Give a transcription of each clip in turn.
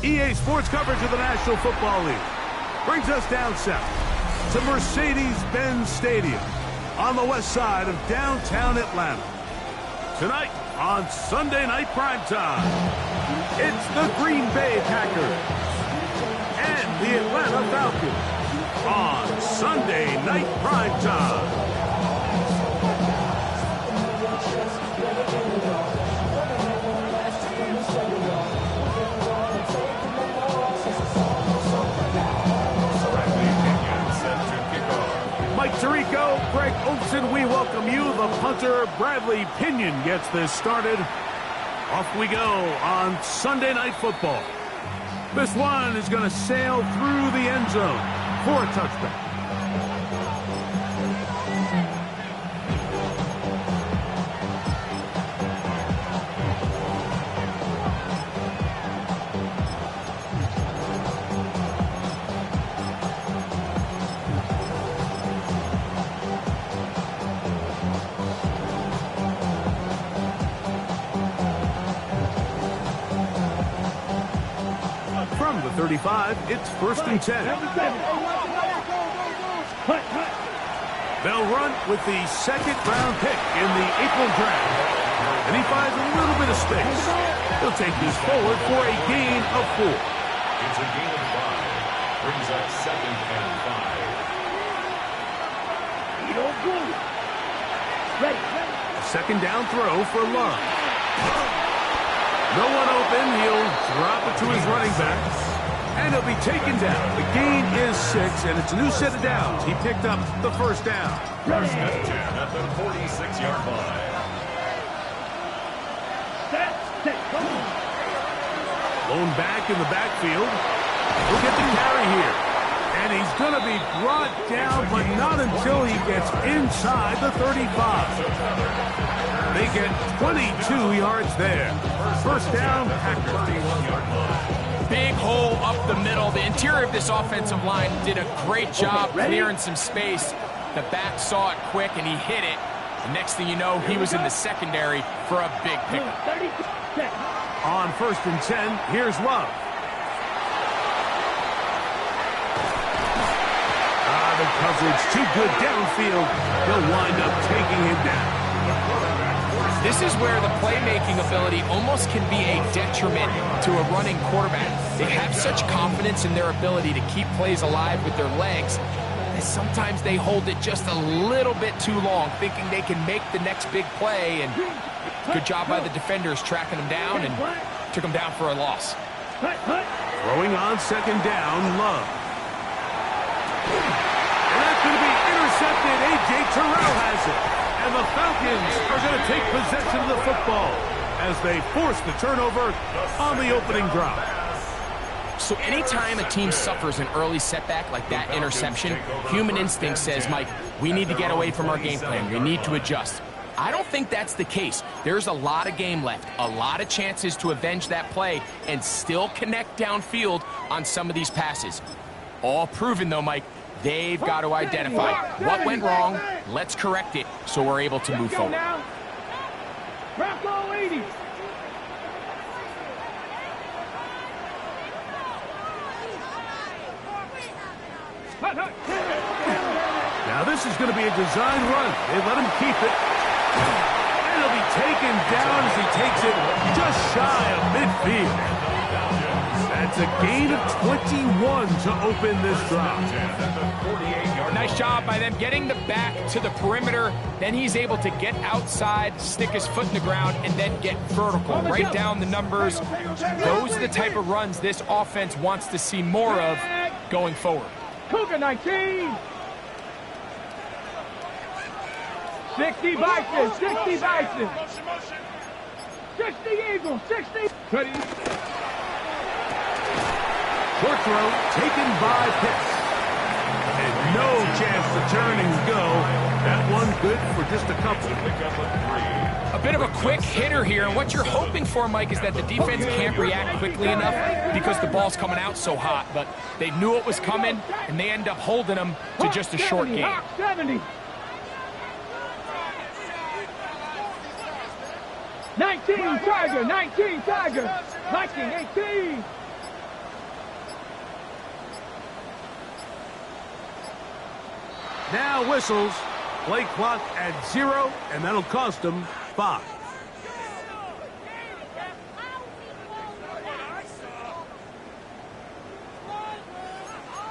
EA Sports coverage of the National Football League brings us down south to Mercedes-Benz Stadium on the west side of downtown Atlanta. Tonight on Sunday Night Primetime, it's the Green Bay Packers and the Atlanta Falcons on Sunday Night Primetime. Mike Tirico, Greg Olsen, we welcome you. The punter, Bradley Pinion, gets this started. Off we go on Sunday Night Football. This one is going to sail through the end zone for a touchback. From the 35, it's 1st and 10. They'll run with the 2nd-round pick in the April draft. And he finds a little bit of space. He'll take these forward for a gain of 4. It's a gain of 5. Brings up 2nd and 5. A 2nd down throw for Love. No one open. He'll drop it to his running back. And he'll be taken down. The gain is 6, and it's a new set of downs. He picked up the 1st down. First and 10 at the 46-yard line. Lone back in the backfield. He'll get the carry here. And he's going to be brought down, but not until he gets inside the 35. They get 22 yards there. 1st down, Packers. Big hole up the middle. The interior of this offensive line did a great job clearing some space. The back saw it quick, and he hit it. The next thing you know, he was in the secondary for a big pickup. On 1st and 10, here's Love. The coverage too good downfield. He'll wind up taking him down. This is where the playmaking ability almost can be a detriment to a running quarterback. They have such confidence in their ability to keep plays alive with their legs that sometimes they hold it just a little bit too long, thinking they can make the next big play. And good job by the defenders tracking them down and took them down for a loss. Throwing on 2nd down, Love. And that's going to be intercepted. A.J. Terrell has it. And the Falcons are going to take possession of the football as they force the turnover on the opening drive. So anytime a team suffers an early setback like that interception, human instinct says, Mike, we need to get away from our game plan. We need to adjust. I don't think that's the case. There's a lot of game left, a lot of chances to avenge that play and still connect downfield on some of these passes. All proven, though, Mike. They've got to identify what went wrong. Let's correct it so we're able to move forward. Now this is going to be a design run. They let him keep it. And he'll be taken down as he takes it just shy of midfield. That's a gain of 21 to open this drive. Nice job by them getting the back to the perimeter. Then he's able to get outside, stick his foot in the ground, and then get vertical. Right down the numbers. Those are the type of runs this offense wants to see more of going forward. Cougar 19. 60 Bison, 60 Bison. 60 Eagles, 60. Ready. Short throw taken by Pitts. And no chance to turn and go. That one good for just a couple. A bit of a quick hitter here, and what you're hoping for, Mike, is that the defense can't react quickly enough because the ball's coming out so hot, but they knew it was coming, and they end up holding them to just a short game. 70. 19 Tiger, 19 Tiger, Viking 18. Now whistles. Play clock at 0, and that'll cost them 5.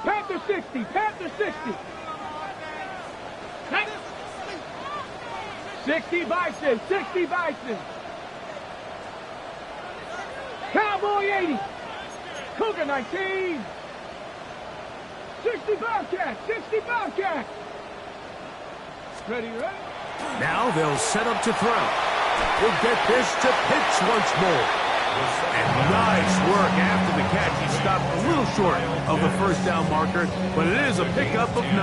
Panther 60, Panther 60. 60 Bison, 60 Bison. Cowboy 80. Cougar 19. 60 Bobcat, 60 Bobcat. Ready, ready? Now they'll set up to throw. He'll get this to pitch once more. And nice work after the catch. He stopped a little short of the first down marker, but it is a pickup of 9.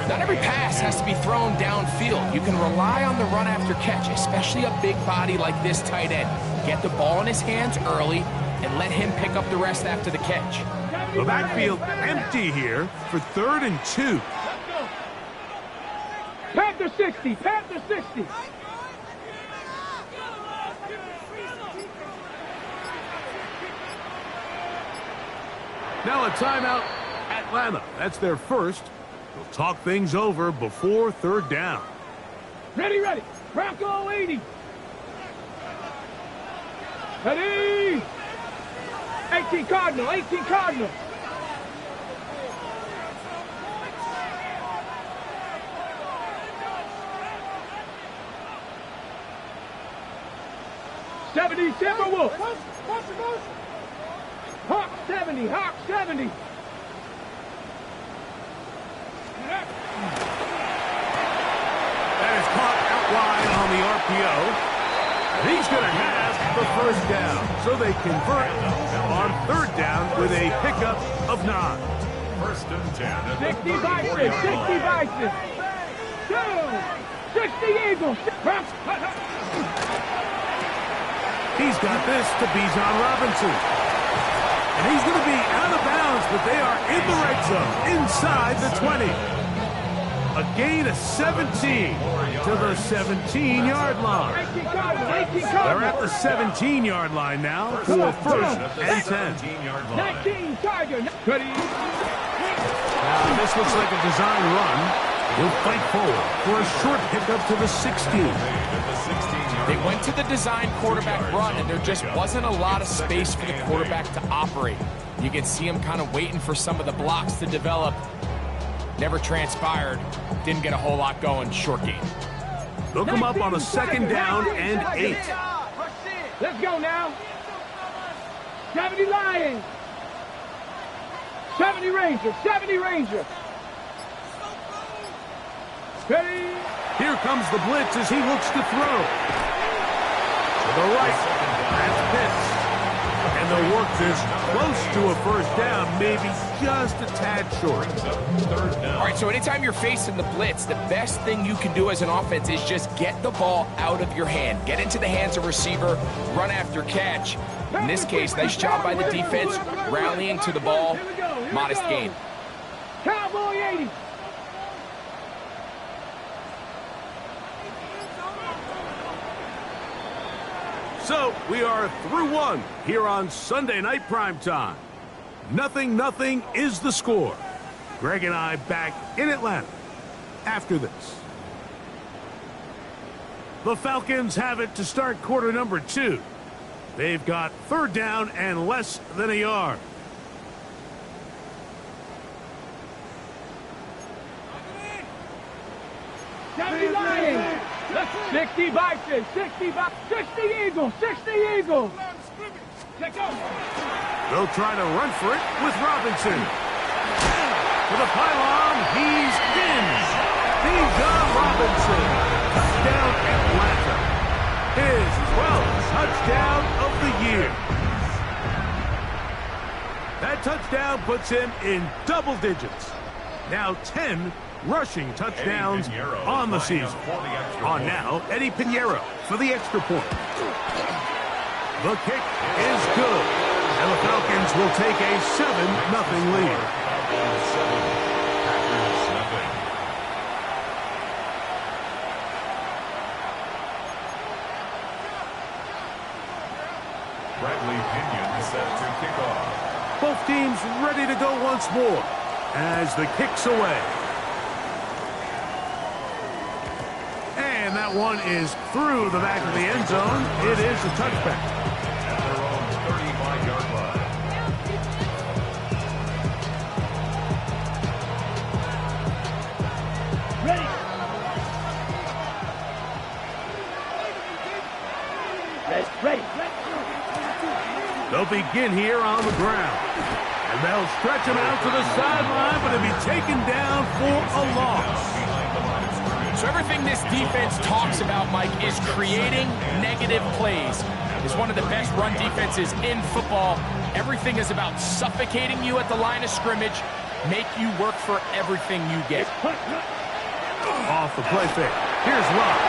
Not every pass has to be thrown downfield. You can rely on the run after catch, especially a big body like this tight end. Get the ball in his hands early and let him pick up the rest after the catch. The backfield empty here for 3rd and 2. Panther 60, Panther 60. Now a timeout, Atlanta. That's their first. They'll talk things over before 3rd down. Ready, ready. Bronco 80. Ready. 18 Cardinal, 18 Cardinal. '70 Timberwolf. Hawk 70, Hawk 70. That is caught out wide on the RPO. He's going to have the first down. So they convert on 3rd down with a pickup of 9. 1st and 10. 60 Bison, 60 Bison. 2, 60 Eagles. He's got this to Bijan Robinson. And he's going to be out of bounds, but they are in the red zone, inside the 20. A gain of 17 to the 17-yard line. 18 Cardinal, 18 They're Cardinal. at the 17-yard line now for 1st and 10. 19 Tiger. Ready. Now, this looks like a design run. He'll fight forward for a short pickup to the 16. They went to the design quarterback run, and there just wasn't a lot of space for the quarterback to operate. You can see him kind of waiting for some of the blocks to develop. Never transpired. Didn't get a whole lot going. Short game. Look him up on a 2nd down and 8. Let's go now. 70 Lions. 70 Rangers, 70 Rangers. Ready. Here comes the blitz as he looks to throw. To the right, that's Pitts. And they'll work this close to a 1st down, maybe just a tad short. All right, so anytime you're facing the blitz, the best thing you can do as an offense is just get the ball out of your hand. Get into the hands of receiver, run after catch. In this case, nice job by the defense, rallying to the ball. Modest gain. Cowboy 80. So we are through 1 here on Sunday Night Primetime. 0-0 is the score. Greg and I back in Atlanta after this. The Falcons have it to start quarter number 2. They've got 3rd down and less than a yard. Lions. 60 Bison, 60 Eagles, 60 Eagles. They'll try to run for it with Robinson. To the pylon, he's in. Bijan Robinson. Touchdown Atlanta. His 12th touchdown of the year. That touchdown puts him in double digits. Now 10 rushing touchdowns on the season. On now, Eddie Pinheiro for the extra point. The kick is good, and the Falcons will take a 7-0 lead. Bradley Pinion set to kick off. Both teams ready to go once more as the kick's away. And that one is through the back of the end zone. It is a touchback. At their own 35-yard line. Ready. Ready. They'll begin here on the ground. And they'll stretch him out to the sideline, but he'll be taken down for a loss. So everything this defense talks about, Mike, is creating negative plays. It's one of the best run defenses in football. Everything is about suffocating you at the line of scrimmage, make you work for everything you get. Off the play fake. Here's Love.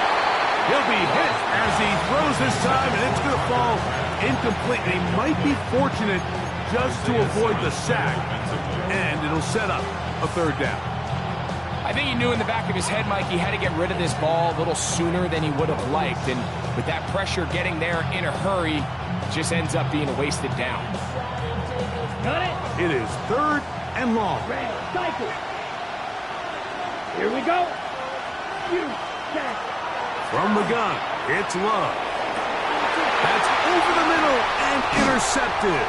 He'll be hit as he throws this time, and it's going to fall incomplete. They might be fortunate just to avoid the sack, and it'll set up a third down. I think he knew in the back of his head, Mike, he had to get rid of this ball a little sooner than he would have liked. And with that pressure getting there in a hurry, it just ends up being a wasted down. Got it. It is 3rd and long. Red cycle. Here we go. You set. From the gun, it's Love. That's over the middle and intercepted.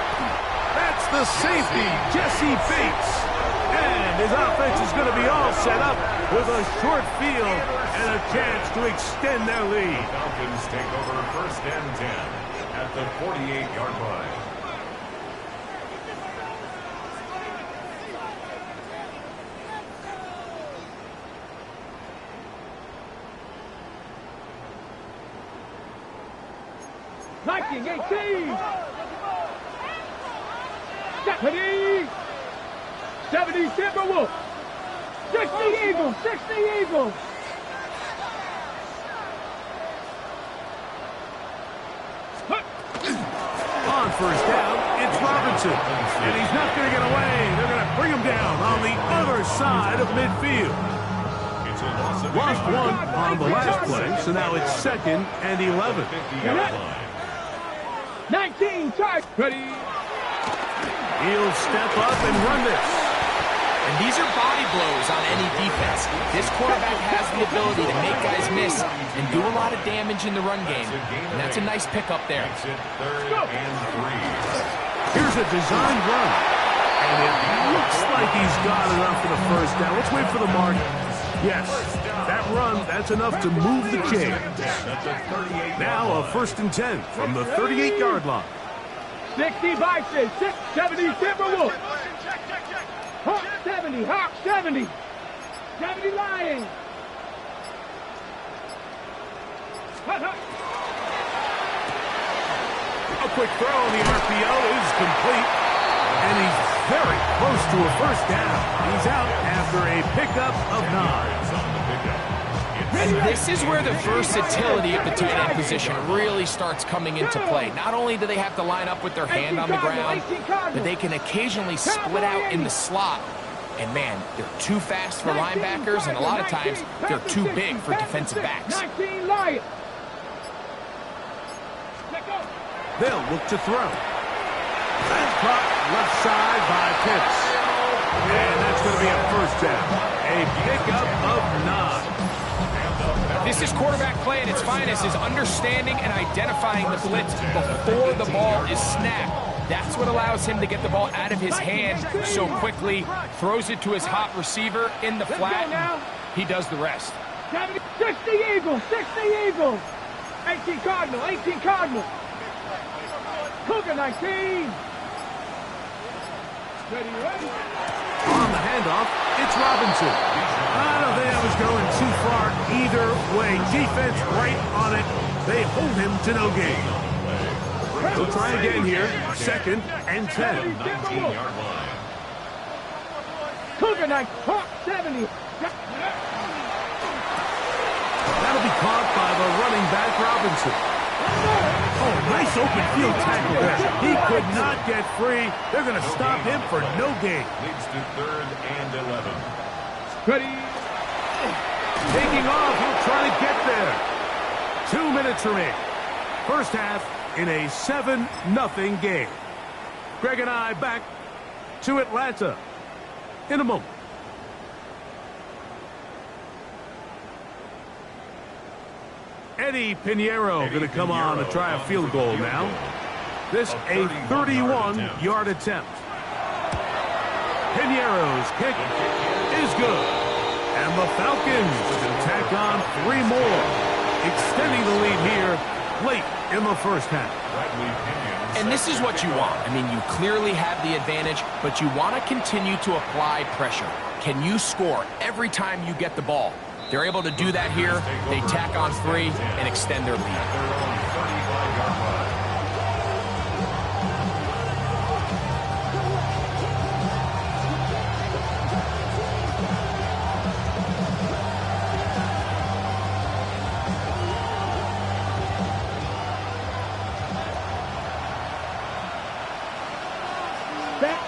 That's the safety, Jesse Bates. And his offense is going to be all set up with a short field and a chance to extend their lead. Falcons take over 1st and 10 at the 48-yard line. Viking 18. 70. 70 Timberwolves. 60 Eagles. 60 Eagles. On 1st down, it's Robinson. And he's not going to get away. They're going to bring him down on the other side of midfield. It's a loss of Lost one on the last play, so now it's 2nd and 11. 50-yard line. 19 charge. Ready. He'll step up and run this. And these are body blows on any defense. This quarterback has the ability to make guys miss and do a lot of damage in the run game. And that's a nice pickup there. Makes it 3rd and 3. Here's a design run. And it looks like he's got enough for the 1st down. Let's wait for the mark. Yes, that run, that's enough to move the chains. Now a 1st and 10 from the 38-yard line. 60 Vikings. 70 Timberwolves. Hawk 70. Hawk 70. 70 Lions. A quick throw on the RPO is complete. And he's very close to a 1st down. He's out after a pickup of 9. And this is where the versatility of the tight end position really starts coming into play. Not only do they have to line up with their hand on the ground, but they can occasionally split out in the slot. And man, they're too fast for linebackers, and a lot of times they're too big for defensive backs. 19 Lions. They'll look to throw. That's caught left side by Pitts. And that's going to be a 1st down. A pickup of 9. This is quarterback play at its finest, is understanding and identifying the blitz before the ball is snapped. That's what allows him to get the ball out of his hand so quickly, throws it to his hot receiver in the flat, and he does the rest. 60 Eagles. 60 Eagles. 18 Cardinal. 18 Cardinal. Cougar 19. Ready. On the handoff, it's Robinson. I don't think I was going too far either way. Defense right on it. They hold him to no gain. They'll try again here. 2nd and 10. 19-yard line. Cougar 9. Hawk 70. That'll be caught by the running back, Robinson. Oh, nice open field tackle there. He could not get free. They're going to stop him for no gain. Leads to 3rd and 11. Ready. Taking off, he'll try to get there. 2 minutes remain. First half in a 7-0 game. Greg and I back to Atlanta in a moment. Eddie Pinheiro going to come on to try a field goal now. This a 31-yard attempt. Pinheiro's kick is good. And the Falcons can tack on 3 more, extending the lead here late in the first half. And this is what you want. I mean, you clearly have the advantage, but you want to continue to apply pressure. Can you score every time you get the ball? They're able to do that here. They tack on 3 and extend their lead.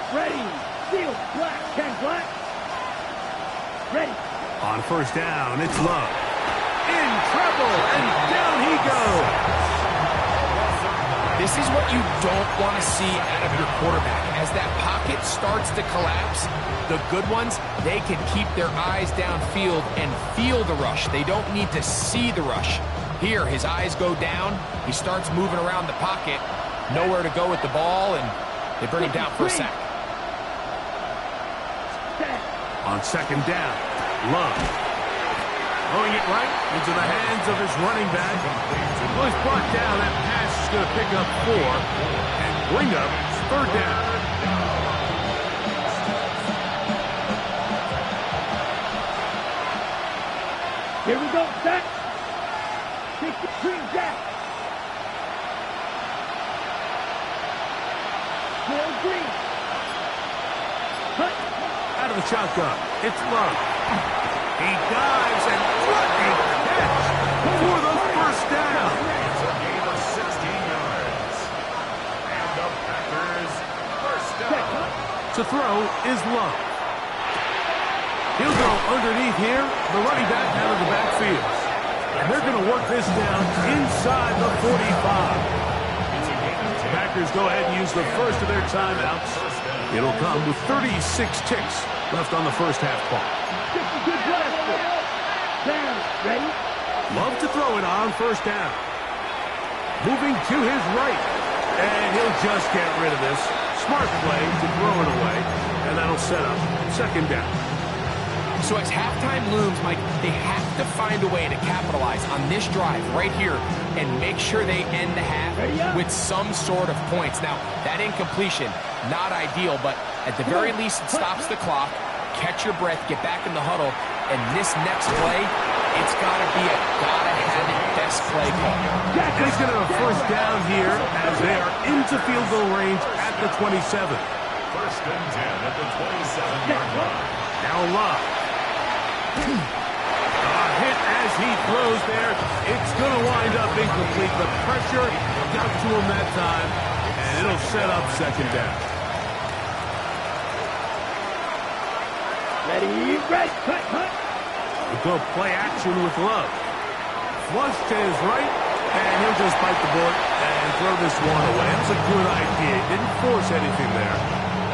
Ready. Field. Black. Ken Black. Ready. On first down, it's Love. In trouble, and down he goes. This is what you don't want to see out of your quarterback. As that pocket starts to collapse, the good ones, they can keep their eyes downfield and feel the rush. They don't need to see the rush. Here, his eyes go down. He starts moving around the pocket. Nowhere to go with the ball, and they bring him down for a sack. On second down, Love. Throwing it right into the hands of his running back. Well, he's brought down. That pass is going to pick up 4 and bring up 3rd down. Here we go, set. Take the green jack. Bill Green. Out of the shotgun, it's Love. He dives and what a catch for the first down. It's a gain of 16 yards. And the Packers first down. To throw is Love. He'll go underneath here. The running back out of the backfield. And they're going to work this down inside the 45. The Packers go ahead and use the first of their timeouts. It'll come with 36 ticks left on the first half clock. Ready? Love to throw it on first down. Moving to his right. And he'll just get rid of this. Smart play to throw it away. And that'll set up second down. So as halftime looms, Mike, they have to find a way to capitalize on this drive right here and make sure they end the half with some sort of points. Now, that incompletion, not ideal, but at the very least, it stops the clock. Catch your breath, get back in the huddle, and this next play, it's got to be a gotta-have-it best play call. He's going to have first down here as they are into field goal range at the 27. First and 10 at the 27-yard line. Now Love. A hit as he throws there. It's going to wind up incomplete. The pressure got to him that time, and it'll set up second down. Ready, red, cut. We'll go play action with Love. Flush to his right, and he'll just bite the bullet and throw this one away. That's a good idea. Didn't force anything there.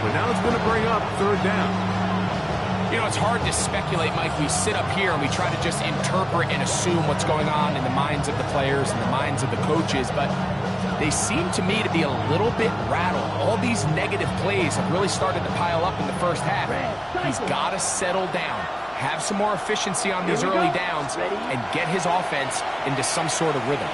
But now it's going to bring up third down. You know, it's hard to speculate, Mike. We sit up here and we try to just interpret and assume what's going on in the minds of the players and the minds of the coaches, but they seem to me to be a little bit rattled. All these negative plays have really started to pile up in the first half. He's got to settle down, have some more efficiency on these early downs, and get his offense into some sort of rhythm.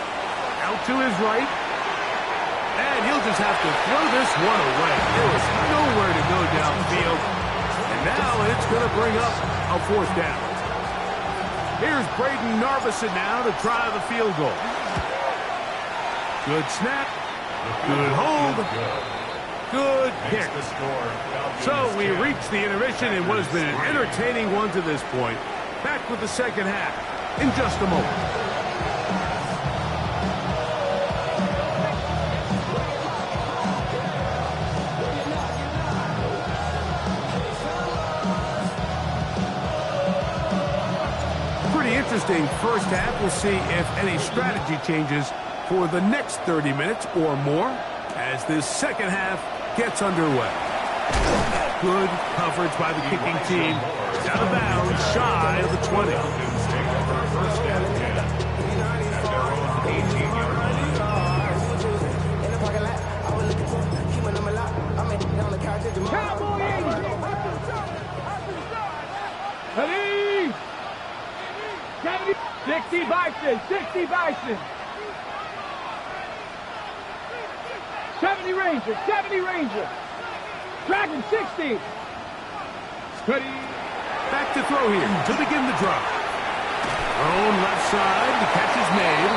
Out to his right, and he'll just have to throw this one away. There was nowhere to go downfield. And now it's going to bring up a fourth down. Here's Braden Narvison now to try the field goal. Good snap. Good hold. Good kick. So we reach the intermission in what has been an entertaining one to this point. Back with the second half in just a moment. Pretty interesting first half. We'll see if any strategy changes for the next 30 minutes or more as this second half gets underway. Good coverage by the kicking team. Out of bounds, shy of the 20. Ready? 60 Bison, 60 Bison. 70 Ranger, 70 Ranger. Dragon 60. Ready? Back to throw here to begin the drive. Thrown left side, the catch is made.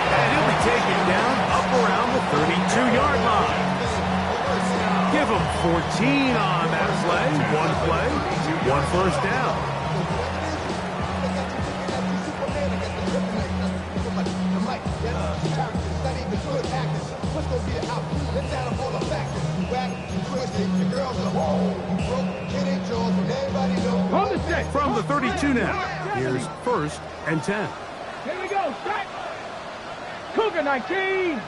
And he'll be taken down up around the 32-yard line. Give him 14 on that play, one first down. From the 32 now, here's first and 10. Here we go, strike. Cougar 19.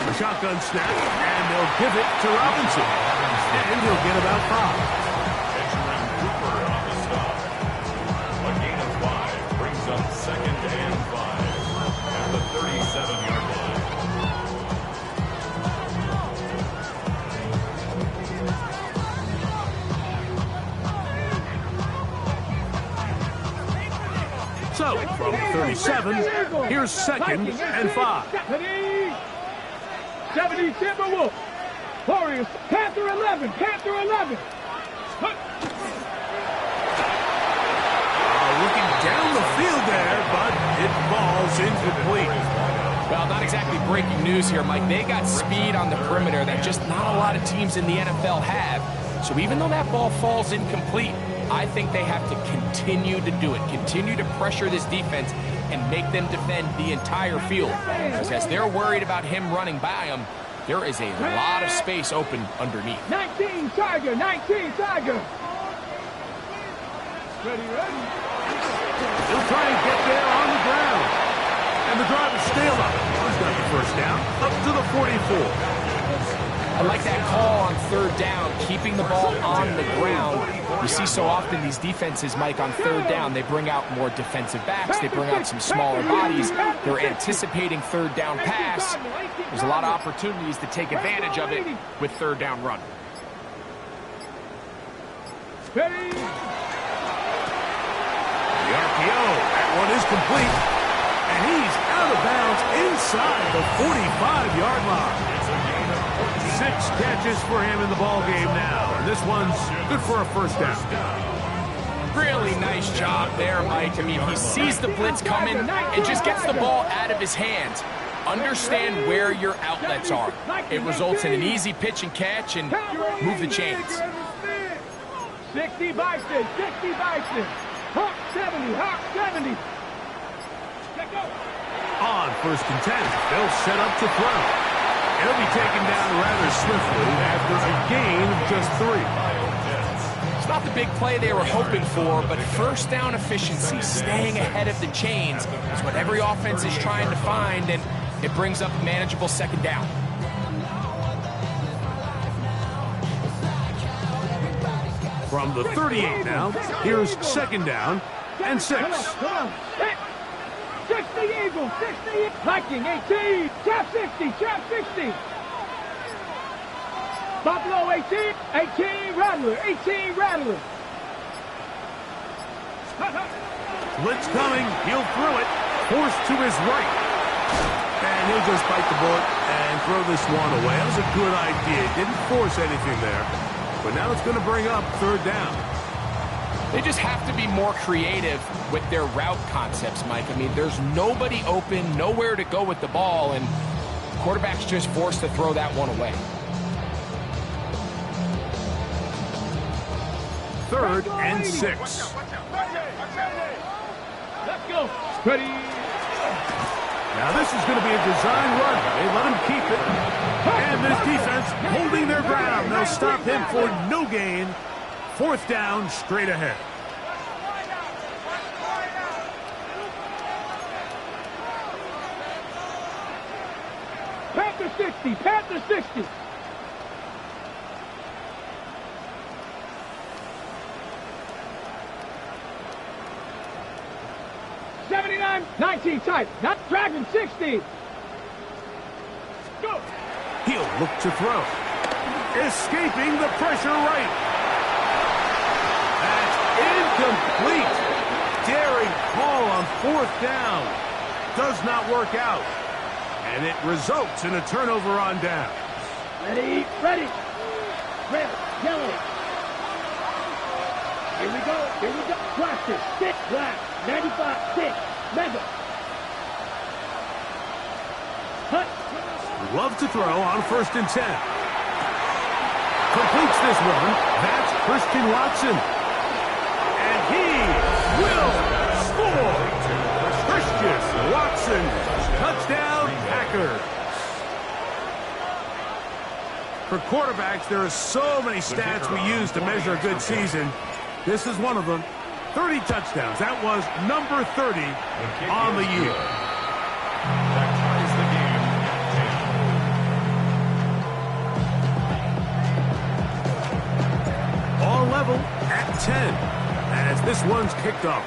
A shotgun snap, and they'll give it to Robinson. And he'll get about 5. Cooper on the stop. A gain of 5 brings up second and 5 at the 37-yard line. So, from 37, here's second and 5. 70 Timberwolves. Warriors, Panther 11, Panther 11. Looking down the field there, but it falls incomplete. Well, not exactly breaking news here, Mike. They got speed on the perimeter that just not a lot of teams in the NFL have. So even though that ball falls incomplete, I think they have to continue to do it, continue to pressure this defense and make them defend the entire field. Because as they're worried about him running by them, there is a lot of space open underneath. 19 Tiger, 19 Tiger. Ready, ready. He'll try and get there on the ground. And the drive is still up. He's got the first down, up to the 44. I like that call on third down, keeping the ball on the ground. You see so often these defenses, Mike, on third down, they bring out more defensive backs. They bring out some smaller bodies. They're anticipating third down pass. There's a lot of opportunities to take advantage of it with third down run. Ready. The RPO, that one is complete. And he's out of bounds inside the 45-yard line. 6 catches for him in the ball game now. And this one's good for a first down. Really nice job there, Mike. I mean, he sees the blitz coming and just gets the ball out of his hands. Understand where your outlets are. It results in an easy pitch and catch and move the chains. 60 Bison, 60 Bison. Hawk 70, Hawk 70. On first and 10, they'll set up to throw. He'll be taken down rather swiftly after a gain of just 3. It's not the big play they were hoping for, but first down efficiency, staying ahead of the chains, is what every offense is trying to find, and it brings up a manageable second down. From the 38 now, here's second down and 6. Come on. 60 Eagles, 60 Viking 18, trap 60, trap 60. Buffalo 18, 18 Rattler, 18 Rattler. Blitz coming, he'll throw it, forced to his right. And he'll just bite the bullet and throw this one away. That was a good idea. Didn't force anything there. But now it's going to bring up third down. They just have to be more creative with their route concepts, Mike. I mean, there's nobody open, nowhere to go with the ball, and the quarterback's just forced to throw that one away. 3rd and 6. Let's go. Ready. Now this is going to be a design run. They let him keep it. And this defense holding their ground. They'll stop him for no gain. 4th down, straight ahead. Panther 60. Panther 60. '79, 19 type. Not Dragon 60. Go. He'll look to throw. Escaping the pressure right. That's incomplete. Daring call on 4th down. Does not work out. And it results in a turnover on down. Ready, ready. Red, yellow. Here we go. Plastic, 6, black, 95, 6, mega. Hut. Love to throw on 1st and 10. Completes this one. That's Christian Watson. And he will score. Christian Watson. Touchdown, Packers. For quarterbacks, there are so many stats we use to measure a good season. This is one of them. 30 touchdowns. That was number 30 on the year. That ties the game at 10. All level at 10 as this one's kicked off.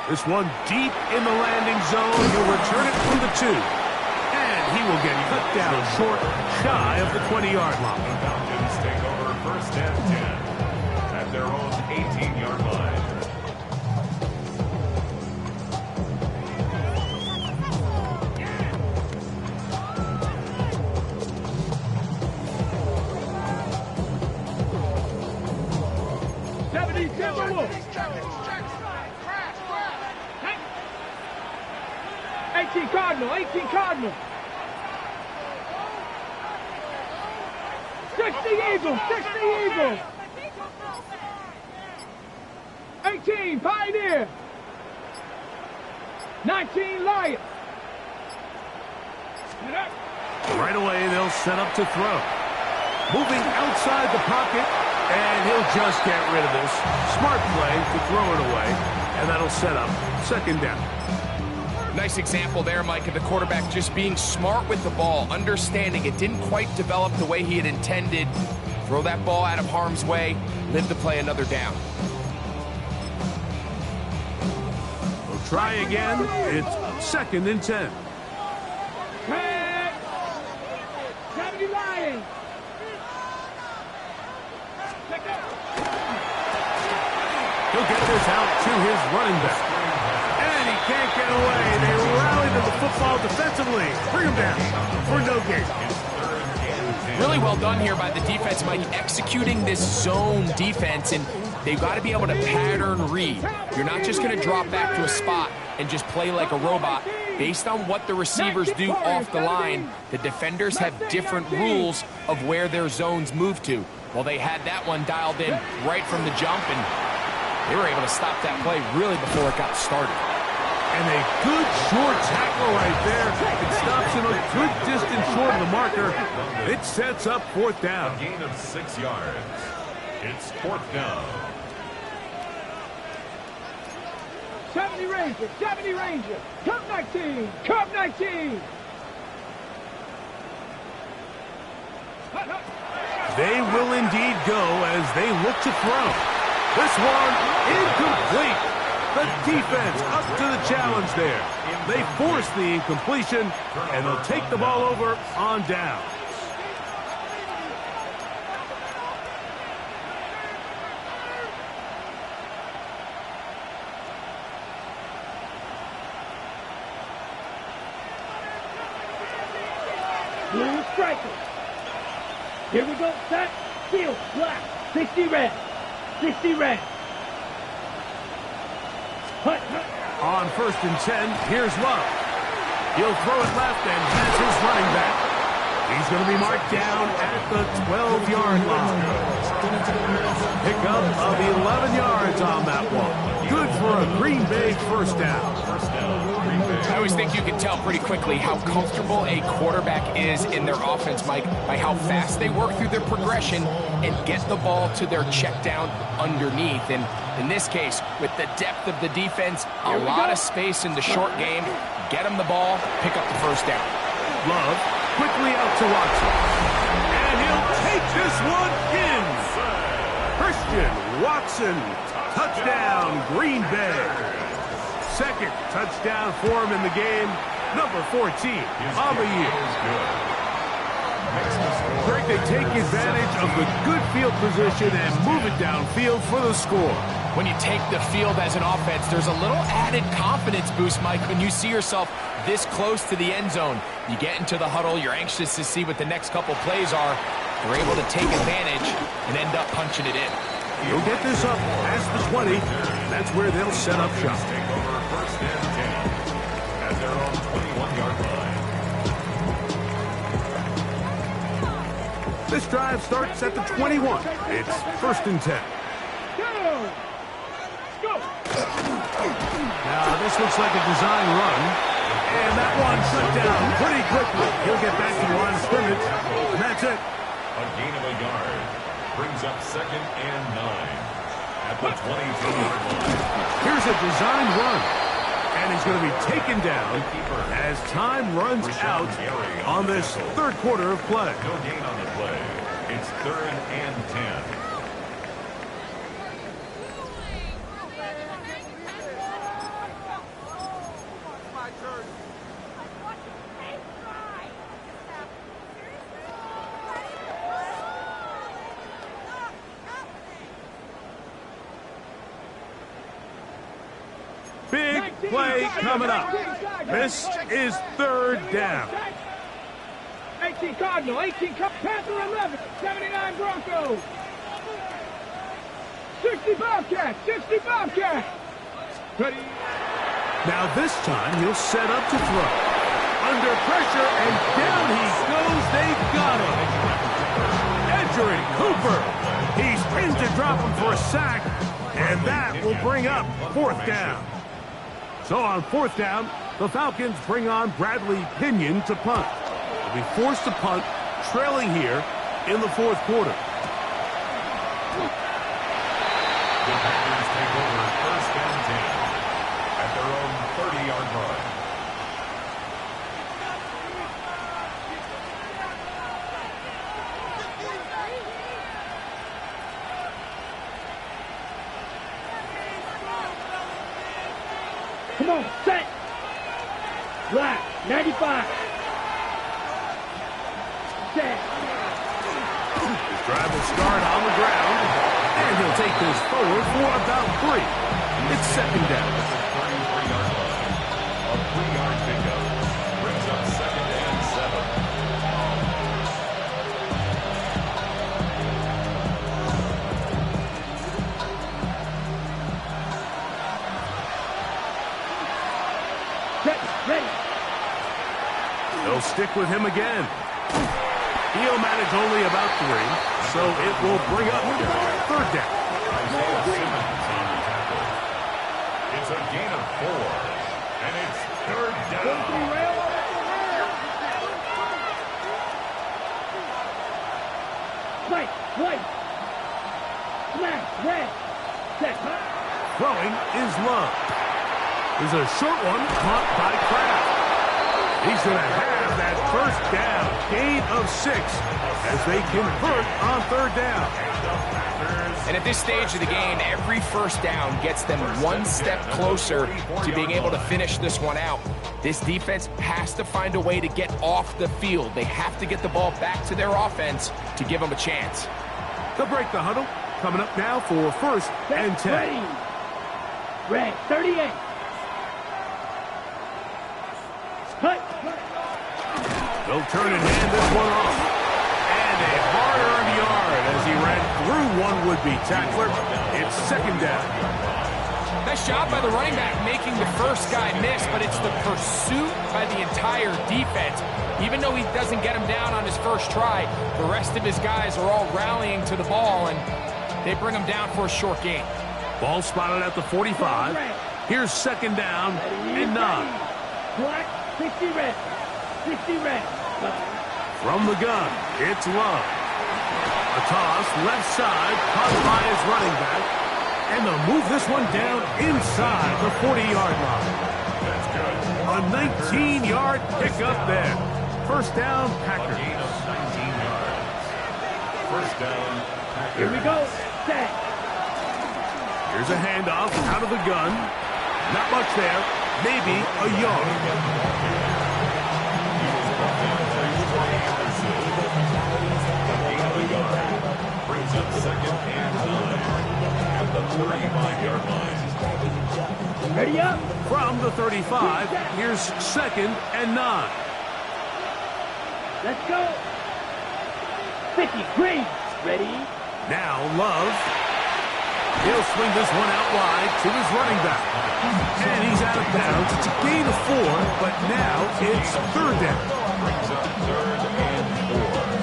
This one deep in the landing zone. He'll return it from the 2. And he will get cut down short, shy of the 20-yard line. The Falcons take over 1st and 10 at their own 18-yard line. Timberwolves. 18 Cardinal, 18 Cardinal. 60 Eagles, 60 Eagles. 18 Pioneer. 19 Lion. Right away, they'll set up to throw. Moving outside the pocket, and he'll just get rid of this. Smart play to throw it away, and that'll set up 2nd down. Nice example there, Mike, of the quarterback just being smart with the ball, understanding it didn't quite develop the way he had intended. Throw that ball out of harm's way, live to play another down. We'll try again. It's 2nd and 10. Red. 70 Lions. He'll get this out to his running back. And he can't get away. They rally to the football defensively. Bring him down for no gain. Really well done here by the defense, Mike, executing this zone defense, and they've got to be able to pattern read. You're not just going to drop back to a spot and just play like a robot. Based on what the receivers do off the line, the defenders have different rules of where their zones move to. Well, they had that one dialed in right from the jump, and they were able to stop that play really before it got started. And a good short tackle right there. It stops him a good distance short of the marker. It sets up 4th down. A gain of 6 yards. It's 4th down. 70 Ranger, 70 Ranger. Cup 19, Cup 19. They will indeed go as they look to throw. This one incomplete. The defense up to the challenge there. They force the incompletion, and they'll take the ball over on down. Blue striker. Here we go. Set. Field. Black. 60 red. 60 red. Hut, hut. On 1st and 10, here's Love. He'll throw it left and has his running back. He's going to be marked down at the 12-yard line. Pickup of 11 yards on that one. Good for a Green Bay first down. I always think you can tell pretty quickly how comfortable a quarterback is in their offense, Mike, by how fast they work through their progression and get the ball to their check down underneath. And in this case, with the depth of the defense, a lot of space in the short game, get them the ball, pick up the first down. Love quickly out to Watson. And he'll take this one in. Christian Watson, touchdown, Green Bay. Second touchdown for him in the game, number 14 on the year. Greg, they take advantage of the good field position and move it downfield for the score. When you take the field as an offense, there's a little added confidence boost, Mike, when you see yourself this close to the end zone. You get into the huddle, you're anxious to see what the next couple plays are. They're able to take advantage and end up punching it in. He'll get this up past the 20. That's where they'll set up shop. Take over first and 10 at their own 21-yard line. This drive starts at the 21. It's first and 10. Now, this looks like a design run. And that one shut down pretty quickly. He'll get back to the line of scrimmage. And that's it. A gain of a yard brings up second and 9 at the 22-yard line. Here's a design run. And he's going to be taken down as time runs out on this third quarter of play. No gain on the play. It's third and 10. Big play coming up. This is third down. 18 Cardinal, 18 Panther 11, 79 Broncos. 60 Bobcats, 60 Bobcats. Ready. Now this time he'll set up to throw. Under pressure and down he goes. They've got him. Edgerrin Cooper. He's pinned to drop him for a sack. And that will bring up fourth down. So on fourth down, the Falcons bring on Bradley Pinion to punt. They'll be forced to punt, trailing here in the fourth quarter. The Packers take over first and 10 at their own 30-yard line. Come on, set. Black, 95. Set. His drive will start on the ground, and he'll take this forward for about 3. It's second down. A 3-yard pickup brings up second and 7. Ready. They'll stick with him again. He'll manage only about 3, so it will bring up third down. It's a gain of 4, and it's third down. Right. Left, red. Set. Throwing is Love. Is a short one caught by Kraft. He's going to have that first down, gain of 6, as they convert on third down. And at this stage of the game, every first down gets them one step closer to being able to finish this one out. This defense has to find a way to get off the field. They have to get the ball back to their offense to give them a chance. They'll break the huddle. Coming up now for first and 10. Ready. Red, 38. Cut. They'll turn and hand this one off. And a hard-earned yard as he ran through one would-be tackler. It's second down. Nice job by the running back making the first guy miss, but it's the pursuit by the entire defense. Even though he doesn't get him down on his first try, the rest of his guys are all rallying to the ball, and they bring him down for a short gain. Ball spotted at the 45. Here's second down and 9. Black, 60 red. 60 red. From the gun, it's Love. A toss, left side, caught by his running back. And they'll move this one down inside the 40-yard line. That's good. A 19-yard pickup there. First down, Packers. Gain of 19 yards. First down, Packers. Here we go. Set. Here's a handoff out of the gun. Not much there. Maybe a yard. Brings up second and 9 at the 35-yard line. Ready up. From the 35, here's second and 9. Let's go. 50 green. Ready. Now Love. He'll swing this one out wide to his running back. And he's out of bounds. It's a gain of 4, but now it's third down. Brings up third and 4.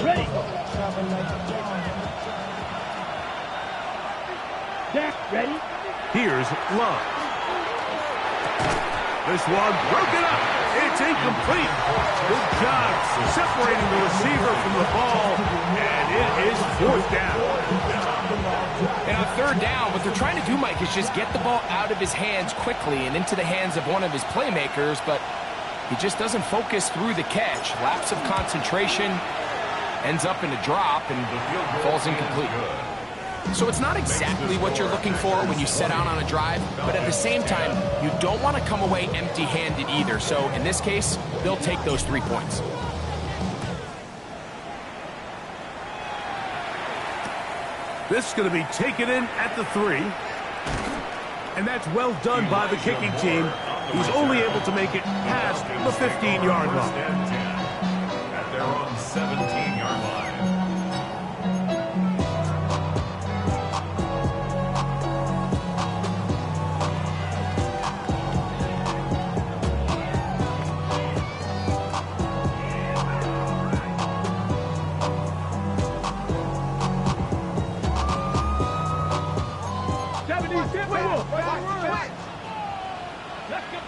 Ready. Jack, ready. Here's Love. This one broken up. It's incomplete. Good job separating the receiver from the ball. And it is fourth down. And on third down, what they're trying to do, Mike, is just get the ball out of his hands quickly and into the hands of one of his playmakers, but he just doesn't focus through the catch. Lapse of concentration, ends up in a drop, and falls incomplete. So it's not exactly what you're looking for when you set out on a drive, but at the same time, you don't want to come away empty-handed either. So in this case, they'll take those 3 points. This is going to be taken in at the 3. And that's well done by the kicking team. He's only able to make it past the 15-yard line. At their own 17-yard line.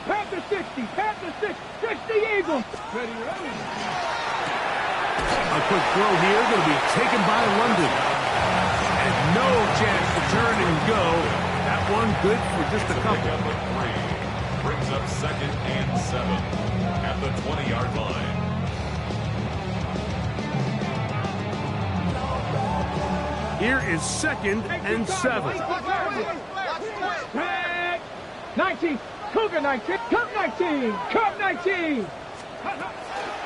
Panther 60, Panther 60 Eagles. Ready, ready. A quick throw here going to be taken by London. And no chance to turn and go. That one good for just a couple. Pick up a 3. Brings up second and 7 at the 20-yard line. Here is second and 7. 19. Cougar 19. Cup 19. Cup 19.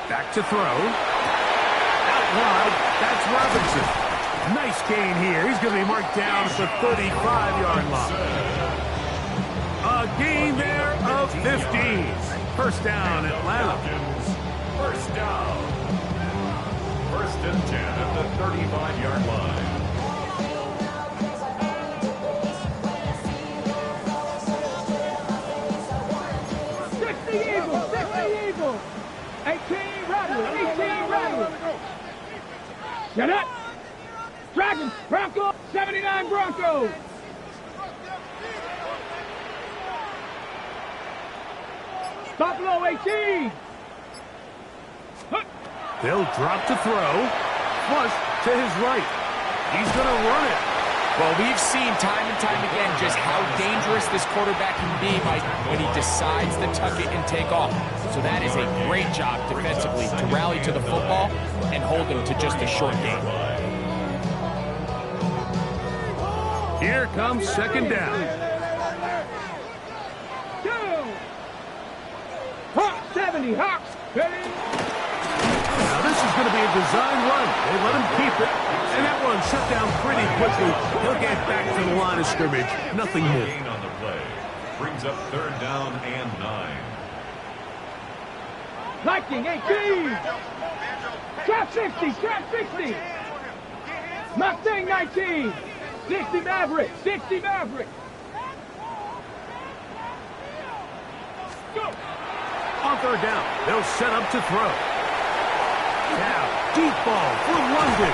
Back to throw. Out wide. That's Robinson. Nice gain here. He's going to be marked down at the 35-yard line. A gain there of 15. First down, Atlanta. First down. First and 10 at the 35-yard line. Eagles, 60 Eagles. 18 Rebels, 18 Rebels. Get up. Dragons, Broncos, 79 Broncos. Buffalo 18. They'll drop to throw. Flush to his right. He's going to run it. Well, we've seen time and time again just how dangerous this quarterback can be, Mike, when he decides to tuck it and take off. So that is a great job defensively to rally to the football and hold him to just a short gain. Here comes second down. 70 Hawks. Ready? Now this is going to be a design run. They let him keep it. And that one shut down pretty quickly. He'll get back to the line of scrimmage. Nothing more. Gain on the play. Brings up third down and 9. Liking 18. Trap 60, trap 60. Mustang 19. 60 Maverick, 60 Maverick. On third down, they'll set up to throw. Now, deep ball for London.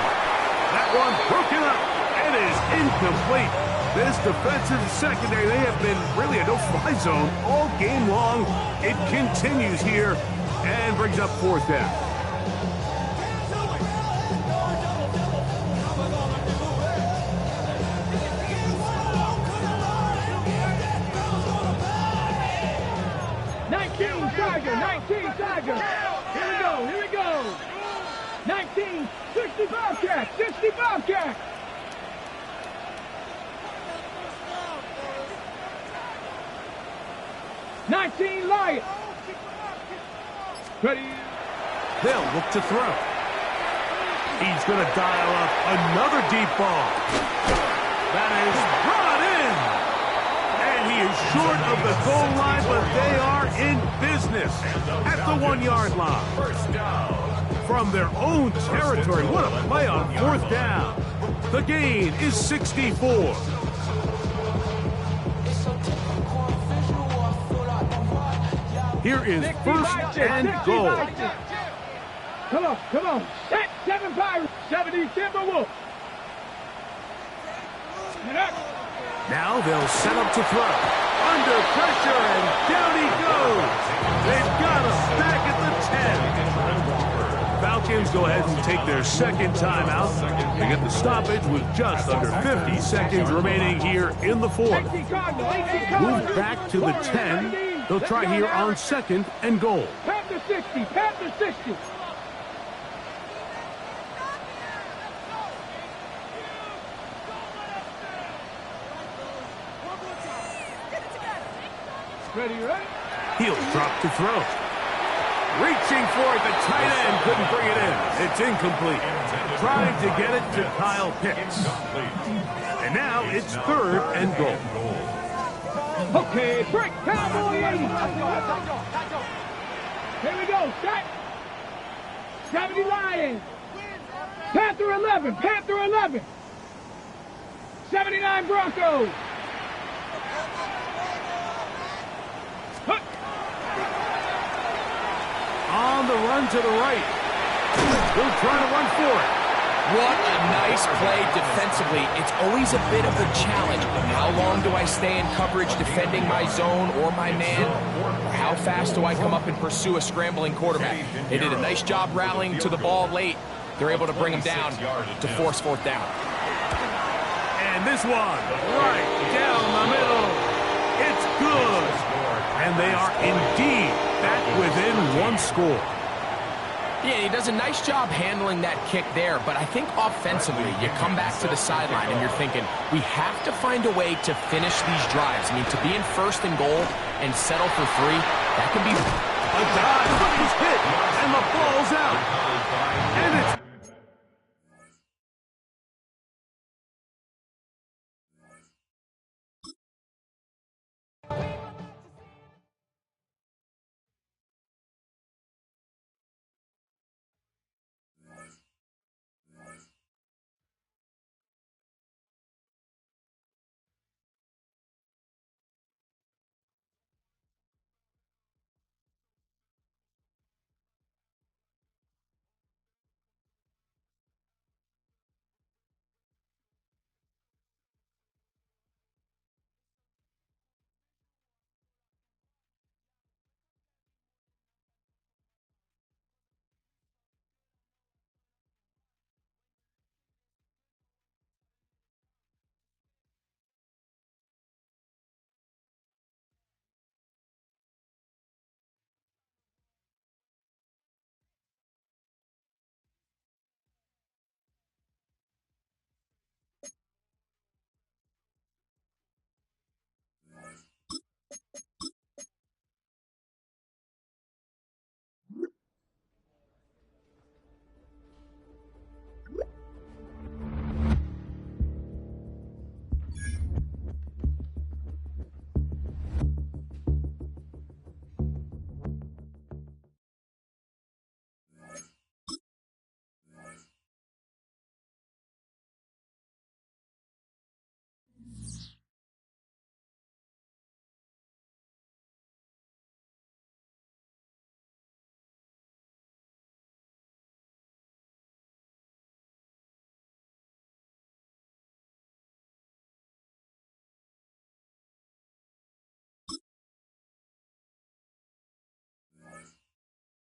That one broken up and is incomplete. This defensive secondary, they have been really a no-fly zone all game long. It continues here and brings up fourth down. Tiger. Here we go. 19, 60 Bobcat, 60 Bobcat. Lion. Ready. They'll look to throw. He's going to dial up another deep ball. That is brought in. And he is short of the goal line, but they are in business at the 1-yard line. First down. From their own territory. What a play on fourth down. The gain is 64. Here is first and goal. Come on. Set 7 Pirates, 70 Timberwolves. Now they'll set up to throw. Under pressure, and down he goes. They've got him back at the 10. Falcons go ahead and take their second timeout. They get the stoppage with just under 50 seconds remaining here in the fourth. Move back to the 10. They'll try here on second and goal. Panther 60, Panther 60. Ready, right? He'll drop to throw. Reaching for it, the tight end couldn't bring it in. It's incomplete. Trying to get it to Kyle Pitts. And now it's third and goal. Okay, break, Cowboy 80. Here we go, set. 70 Lions. Panther 11, Panther 11. 79 Broncos. On the run to the right. They'll try to run for it. What a nice play defensively. It's always a bit of a challenge. How long do I stay in coverage defending my zone or my man? Or how fast do I come up and pursue a scrambling quarterback? They did a nice job rallying to the ball late. They're able to bring him down to force fourth down. And this one, right down the middle. It's good. And they are indeed back within one score. Yeah, he does a nice job handling that kick there, but I think offensively, you come back to the sideline and you're thinking, we have to find a way to finish these drives. I mean, to be in first and goal and settle for 3, that can be... A dive, but he's hit, and the ball's out.